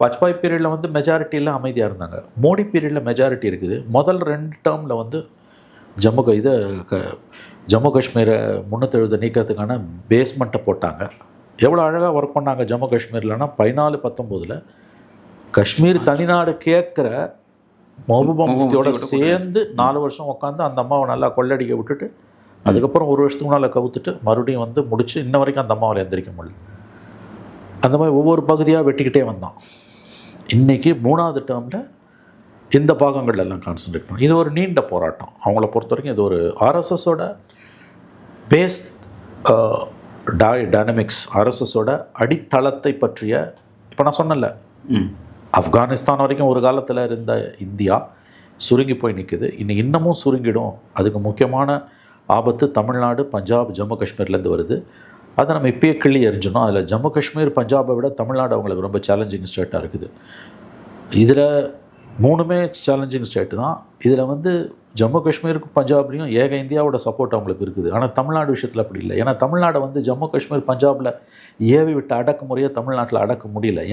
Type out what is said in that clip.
வாஜ்பாய் பீரியடில் வந்து மெஜாரிட்டியில் அமைதியாக இருந்தாங்க. மோடி பீரியடில் மெஜாரிட்டி இருக்குது. முதல் 2 டேர்மில் வந்து ஜம்மு காஷ்மீரை 370 நீக்கிறதுக்கான பேஸ்மெண்ட்டை போட்டாங்க. எவ்வளோ அழகாக ஒர்க் பண்ணாங்க ஜம்மு காஷ்மீர்லன்னா 14-19 காஷ்மீர் தனிநாடு கேட்குற மஹபூபா முஃப்தியோட சேர்ந்து 4 வருஷம் உட்காந்து அந்த அம்மாவை நல்லா கொள்ளடிக்க விட்டுட்டு அதுக்கப்புறம் 1 வருஷத்துக்கு முன்னால் கவுத்துட்டு மறுபடியும் வந்து முடிச்சு இன்ன வரைக்கும் அந்த அம்மாவில் எந்திரிக்க முடியல. அந்த மாதிரி ஒவ்வொரு பகுதியாக வெட்டிக்கிட்டே வந்தான். இன்றைக்கி 3வது டேர்மில் இந்த பாகங்கள் எல்லாம் கான்சன்ட்ரேட் பண்ணணும். இது ஒரு நீண்ட போராட்டம். அவங்கள பொறுத்த வரைக்கும் இது ஒரு ஆர்எஸ்எஸோட பேஸ் டைனமிக்ஸ், ஆர்எஸ்எஸோட அடித்தளத்தை பற்றிய. இப்போ நான் சொன்னல, ஆப்கானிஸ்தான் வரைக்கும் ஒரு காலத்தில் இருந்த இந்தியா சுருங்கி போய் நிற்குது. இன்னமும் சுருங்கிடும். அதுக்கு முக்கியமான ஆபத்து தமிழ்நாடு, பஞ்சாப், ஜம்மு காஷ்மீர்லேருந்து வருது. அதை நம்ம இப்பயே கிள்ளி எறிஞ்சணும். அதில் ஜம்மு காஷ்மீர், பஞ்சாபை விட தமிழ்நாடு அவங்களுக்கு ரொம்ப சேலஞ்சிங் ஸ்டேட்டாக இருக்குது. இதில் 3மே சேலஞ்சிங் ஸ்டேட்டு தான். இதில் வந்து ஜம்மு காஷ்மீருக்கும் பஞ்சாப்லேயும் ஏக இந்தியாவோட சப்போர்ட் அவங்களுக்கு இருக்குது. ஆனால் தமிழ்நாடு விஷயத்தில் அப்படி இல்லை. ஏன்னா தமிழ்நாடை வந்து ஜம்மு காஷ்மீர், பஞ்சாபில் ஏவி விட்ட அடக்குமுறையை தமிழ்நாட்டில் அடக்க முடியல.